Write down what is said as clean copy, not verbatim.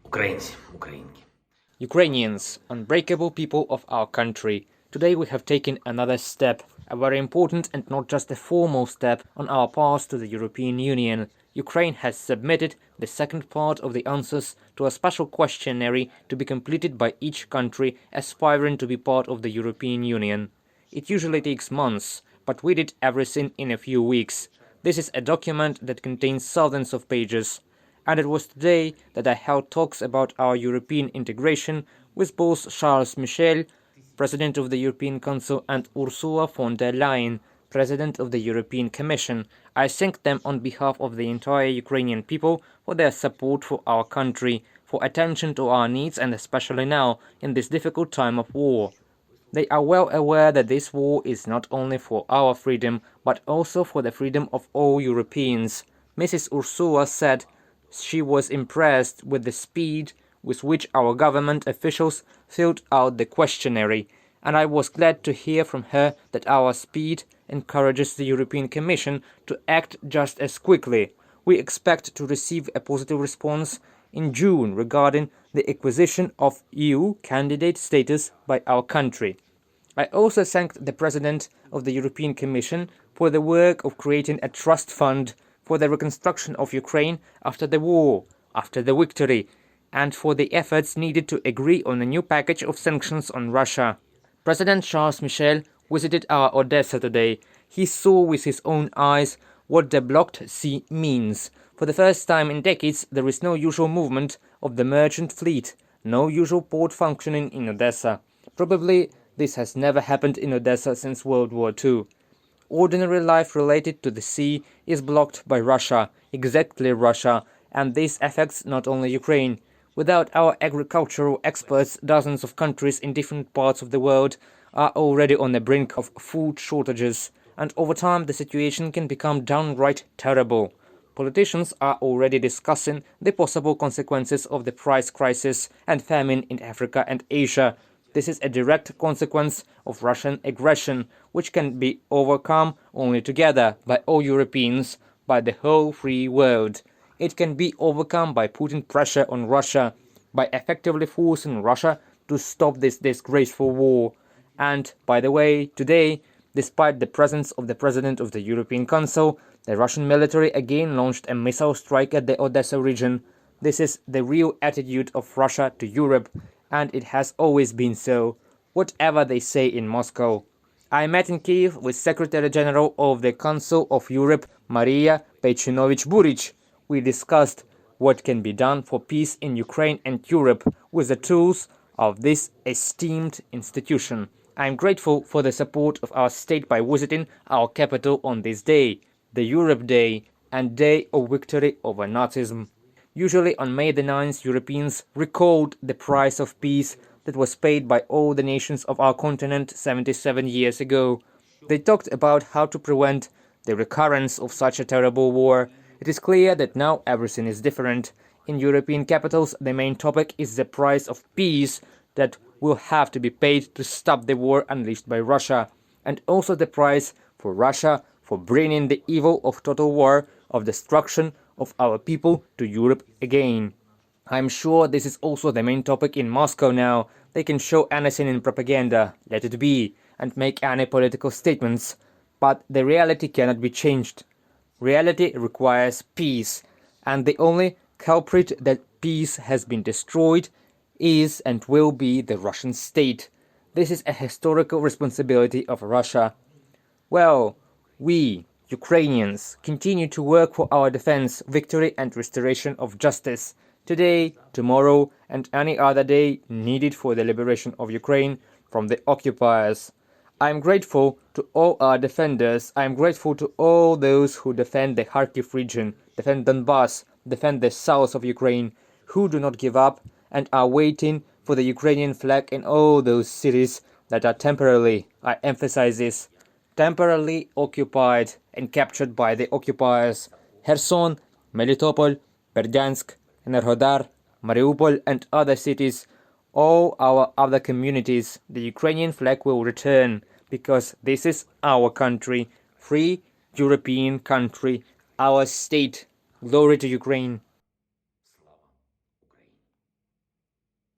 Українці, українки. Ukrainians, unbreakable people of our country. Today we have taken another step, a very important and not just a formal step on our path to the European Union. Ukraine has submitted the second part of the answers to a special questionnaire to be completed by each country aspiring to be part of the European Union. It usually takes months, but we did everything in a few weeks. This is a document that contains thousands of pages. And it was today that I held talks about our European integration with both Charles Michel, President of the European Council, and Ursula von der Leyen, President of the European Commission. I thank them on behalf of the entire Ukrainian people for their support for our country, for attention to our needs, and especially now, in this difficult time of war. They are well aware that this war is not only for our freedom, but also for the freedom of all Europeans. Mrs. Ursula said she was impressed with the speed with which our government officials filled out the questionnaire, and I was glad to hear from her that our speed encourages the European Commission to act just as quickly. We expect to receive a positive response in June regarding the acquisition of EU candidate status by our country. I also thanked the President of the European Commission for the work of creating a trust fund for the reconstruction of Ukraine after the war, after the victory, and for the efforts needed to agree on a new package of sanctions on Russia. President Charles Michel visited our Odessa today. He saw with his own eyes what the blocked sea means. For the first time in decades, there is no usual movement of the merchant fleet, no usual port functioning in Odessa. Probably this has never happened in Odessa since World War II. Ordinary life related to the sea is blocked by Russia, exactly Russia, and this affects not only Ukraine. Without our agricultural experts, dozens of countries in different parts of the world are already on the brink of food shortages, and over time the situation can become downright terrible. Politicians are already discussing the possible consequences of the price crisis and famine in Africa and Asia. This is a direct consequence of Russian aggression, which can be overcome only together by all Europeans, by the whole free world. It can be overcome by putting pressure on Russia, by effectively forcing Russia to stop this disgraceful war. And, by the way, today, despite the presence of the President of the European Council, the Russian military again launched a missile strike at the Odessa region. This is the real attitude of Russia to Europe, and it has always been so, whatever they say in Moscow. I met in Kiev with Secretary General of the Council of Europe, Maria Peychinovich-Buric. We discussed what can be done for peace in Ukraine and Europe with the tools of this esteemed institution. I am grateful for the support of our state by visiting our capital on this day, the Europe Day and Day of Victory over Nazism. Usually on May the 9th, Europeans recalled the price of peace that was paid by all the nations of our continent 77 years ago. They talked about how to prevent the recurrence of such a terrible war. It is clear that now everything is different. In European capitals, the main topic is the price of peace that will have to be paid to stop the war unleashed by Russia, and also the price for Russia for bringing the evil of total war, of destruction of our people to Europe again. I'm sure this is also the main topic in Moscow now. They can show anything in propaganda, let it be, and make any political statements. But the reality cannot be changed. Reality requires peace, and the only culprit that peace has been destroyed is and will be the Russian state. This is a historical responsibility of Russia. Well, we, Ukrainians, continue to work for our defense, victory and restoration of justice. Today, tomorrow, and any other day needed for the liberation of Ukraine from the occupiers. I am grateful to all our defenders. I am grateful to all those who defend the Kharkiv region, defend Donbass, defend the south of Ukraine, who do not give up and are waiting for the Ukrainian flag in all those cities that are temporarily, I emphasize this, temporarily occupied and captured by the occupiers. Kherson, Melitopol, Berdyansk, Enerhodar, Mariupol and other cities, all our other communities, the Ukrainian flag will return, because this is our country, free European country, our state. Glory to Ukraine.